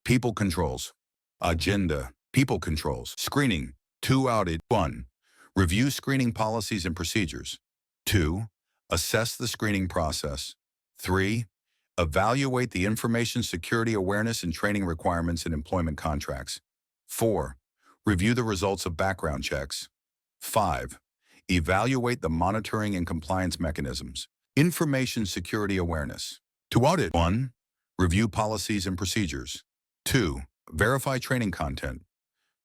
People controls. Agenda. People controls. Screening. 2 audit. 1. Review screening policies and procedures. 2. Assess the screening process. 3. Evaluate the information security awareness and training requirements in employment contracts. 4. Review the results of background checks. 5. Evaluate the monitoring and compliance mechanisms. Information security awareness. To audit. 1. Review policies and procedures. 2. Verify training content.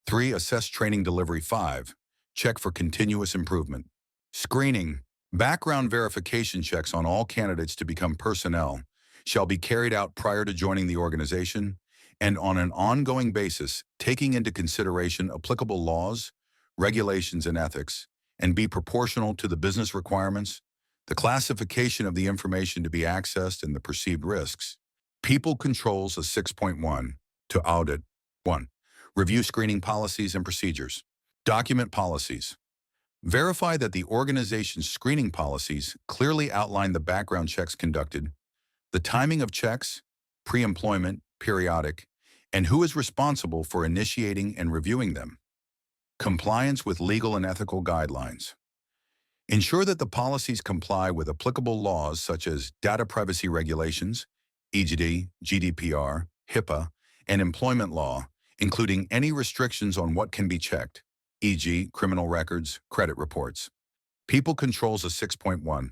3. Assess training delivery. 5. Check for continuous improvement. Screening. Background verification checks on all candidates to become personnel shall be carried out prior to joining the organization and on an ongoing basis, taking into consideration applicable laws, regulations, and ethics, and be proportional to the business requirements, the classification of the information to be accessed, and the perceived risks. People controls of 6.1 to audit. 1. Review screening policies and procedures. Document policies. Verify that the organization's screening policies clearly outline the background checks conducted, the timing of checks, pre-employment, periodic, and who is responsible for initiating and reviewing them. Compliance with legal and ethical guidelines. Ensure that the policies comply with applicable laws such as data privacy regulations, e.g., GDPR, HIPAA, and employment law, including any restrictions on what can be checked, e.g., criminal records, credit reports. People controls of 6.1.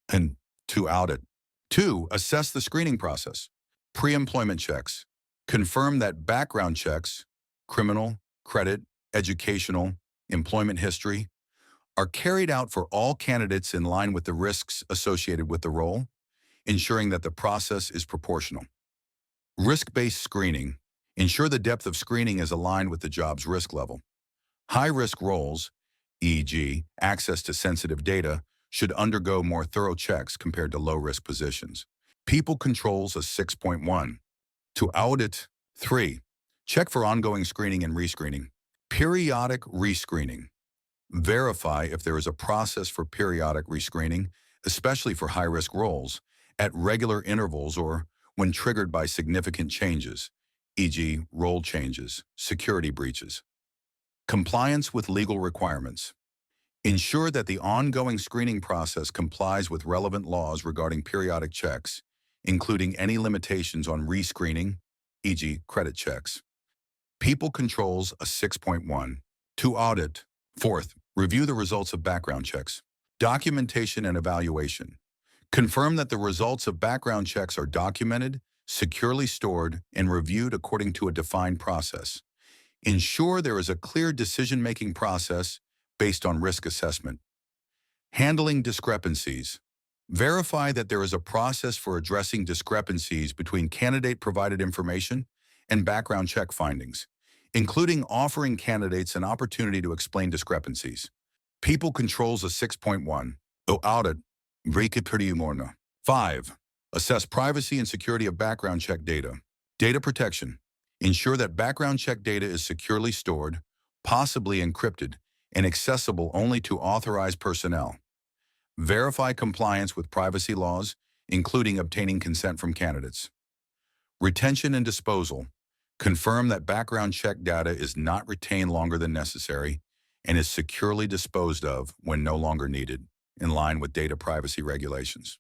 And 2. Audit. 2. Assess the screening process. Pre-employment checks. Confirm that background checks, criminal, credit, educational, employment history, are carried out for all candidates in line with the risks associated with the role, ensuring that the process is proportional. Risk-based screening. Ensure the depth of screening is aligned with the job's risk level. High-risk roles, e.g., access to sensitive data, should undergo more thorough checks compared to low-risk positions. People controls of 6.1. To audit. 3. Check for ongoing screening and rescreening. Periodic rescreening. Verify if there is a process for periodic rescreening, especially for high-risk roles, at regular intervals or when triggered by significant changes, e.g., role changes, security breaches. Compliance with legal requirements. Ensure that the ongoing screening process complies with relevant laws regarding periodic checks, including any limitations on rescreening, e.g., credit checks. People controls a 6.1. To audit. 4th, review the results of background checks. Documentation and evaluation. Confirm that the results of background checks are documented, securely stored, and reviewed according to a defined process. Ensure there is a clear decision-making process based on risk assessment. Handling discrepancies. Verify that there is a process for addressing discrepancies between candidate-provided information and background check findings, including offering candidates an opportunity to explain discrepancies. People controls of 6.1. To audit. 5. Assess privacy and security of background check data. Data protection. Ensure that background check data is securely stored, possibly encrypted, and accessible only to authorized personnel. Verify compliance with privacy laws, including obtaining consent from candidates. Retention and disposal. Confirm that background check data is not retained longer than necessary and is securely disposed of when no longer needed, in line with data privacy regulations.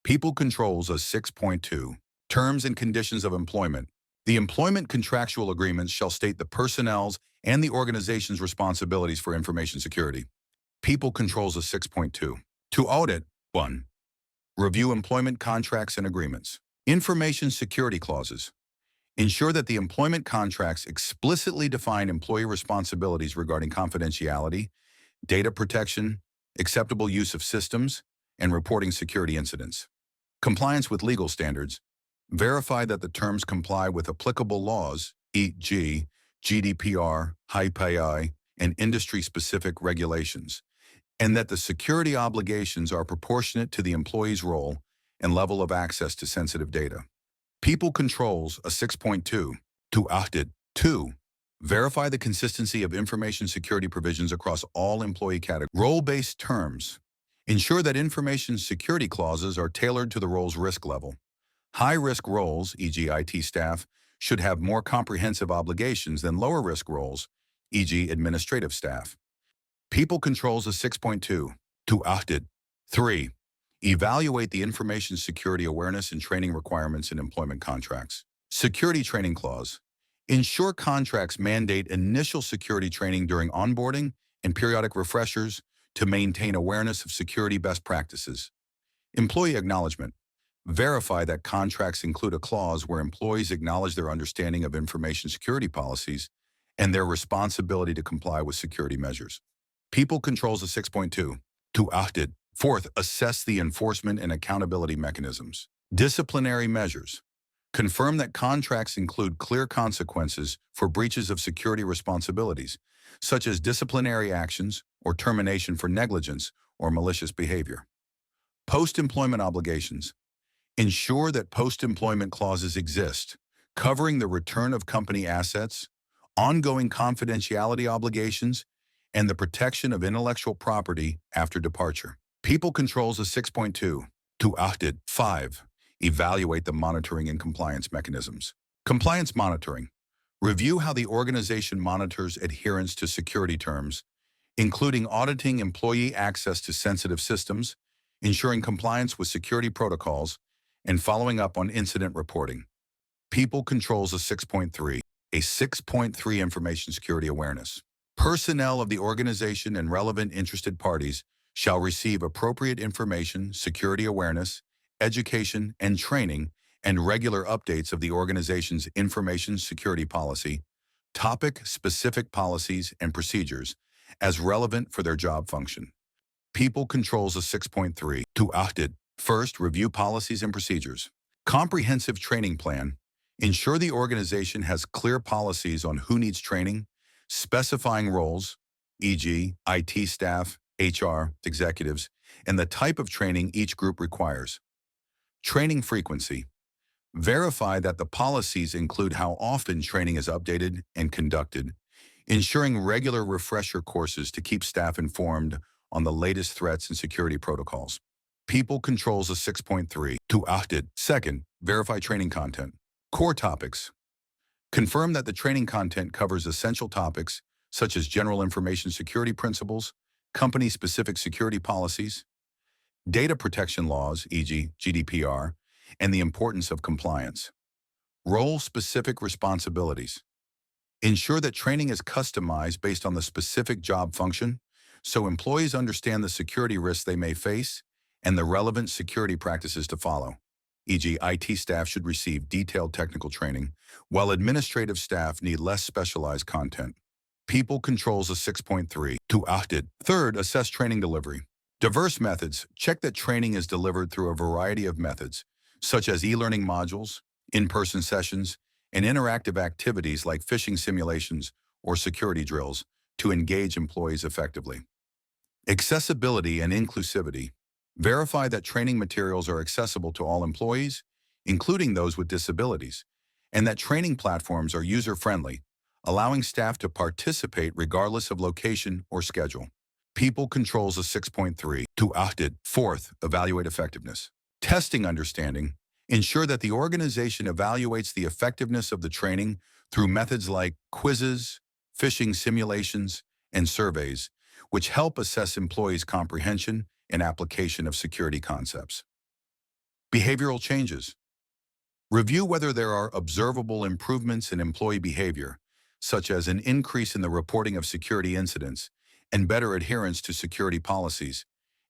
People controls of 6.2. Terms and conditions of employment. The employment contractual agreements shall state the personnel's and the organization's responsibilities for information security. People controls of 6.2. To audit. 1. Review employment contracts and agreements. Information security clauses. Ensure that the employment contracts explicitly define employee responsibilities regarding confidentiality, data protection, acceptable use of systems, and reporting security incidents. Compliance with legal standards. Verify that the terms comply with applicable laws, e.g., GDPR, HIPAA, and industry-specific regulations, and that the security obligations are proportionate to the employee's role and level of access to sensitive data. People controls a 6.2. To audit. 2. Verify the consistency of information security provisions across all employee categories. Role-based terms. Ensure that information security clauses are tailored to the role's risk level. High-risk roles, e.g. IT staff, should have more comprehensive obligations than lower-risk roles, e.g. administrative staff. People controls of 6.2. To audit. 3. Evaluate the information security awareness and training requirements in employment contracts. Security training clause. Ensure contracts mandate initial security training during onboarding and periodic refreshers to maintain awareness of security best practices. Employee acknowledgement. Verify that contracts include a clause where employees acknowledge their understanding of information security policies and their responsibility to comply with security measures. People controls of 6.2. To audit. 4th, assess the enforcement and accountability mechanisms. Disciplinary measures. Confirm that contracts include clear consequences for breaches of security responsibilities, such as disciplinary actions or termination for negligence or malicious behavior. Post-employment obligations. Ensure that post-employment clauses exist, covering the return of company assets, ongoing confidentiality obligations, and the protection of intellectual property after departure. People controls of 6.2. To audit. 5. Evaluate the monitoring and compliance mechanisms. Compliance monitoring. Review how the organization monitors adherence to security terms, including auditing employee access to sensitive systems, ensuring compliance with security protocols, and following up on incident reporting. People controls of 6.3. A 6.3 information security awareness. Personnel of the organization and relevant interested parties shall receive appropriate information, security awareness, education, and training, and regular updates of the organization's information security policy, topic-specific policies and procedures, as relevant for their job function. People controls of 6.3. To audit. First, review policies and procedures. Comprehensive training plan. Ensure the organization has clear policies on who needs training, specifying roles, e.g., IT staff, HR, executives, and the type of training each group requires. Training frequency. Verify that the policies include how often training is updated and conducted, ensuring regular refresher courses to keep staff informed on the latest threats and security protocols. People controls of 6.3. To audit. Second, verify training content. Core topics. Confirm that the training content covers essential topics such as general information security principles, company-specific security policies, data protection laws, e.g. GDPR, and the importance of compliance. Role-specific responsibilities. Ensure that training is customized based on the specific job function, so employees understand the security risks they may face and the relevant security practices to follow. E.g., IT staff should receive detailed technical training, while administrative staff need less specialized content. People controls of 6.3. To audit. Third, assess training delivery. Diverse methods. Check that training is delivered through a variety of methods, such as e-learning modules, in-person sessions, and interactive activities like phishing simulations or security drills to engage employees effectively. Accessibility and inclusivity. Verify that training materials are accessible to all employees, including those with disabilities, and that training platforms are user-friendly, allowing staff to participate regardless of location or schedule. People controls of 6.3. To audit. Fourth, evaluate effectiveness. Testing understanding. Ensure that the organization evaluates the effectiveness of the training through methods like quizzes, phishing simulations, and surveys, which help assess employees' comprehension and application of security concepts. Behavioral changes. Review whether there are observable improvements in employee behavior, such as an increase in the reporting of security incidents and better adherence to security policies,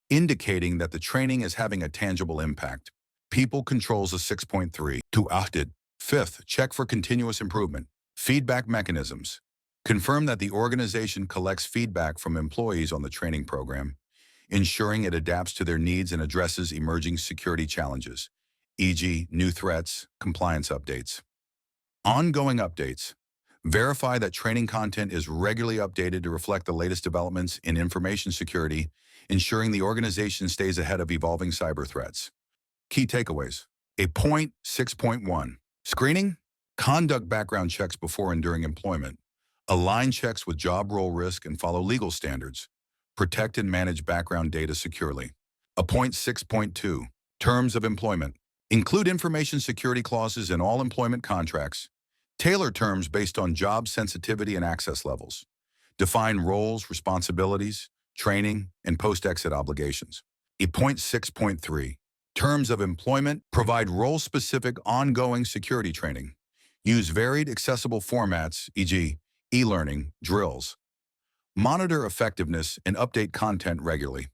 indicating that the training is having a tangible impact. People controls of 6.3. To audit. Fifth, check for continuous improvement. Feedback mechanisms. Confirm that the organization collects feedback from employees on the training program, ensuring it adapts to their needs and addresses emerging security challenges, e.g., new threats, compliance updates. Ongoing updates. Verify that training content is regularly updated to reflect the latest developments in information security, ensuring the organization stays ahead of evolving cyber threats. Key takeaways. A point 6.1. Screening. Conduct background checks before and during employment. Align checks with job role risk and follow legal standards. Protect and manage background data securely. A point 6.2. Terms of employment. Include information security clauses in all employment contracts. Tailor terms based on job sensitivity and access levels. Define roles, responsibilities, training, and post-exit obligations. Point 6.3. Terms of employment provide role-specific ongoing security training. Use varied accessible formats, e.g., e-learning, drills. Monitor effectiveness and update content regularly.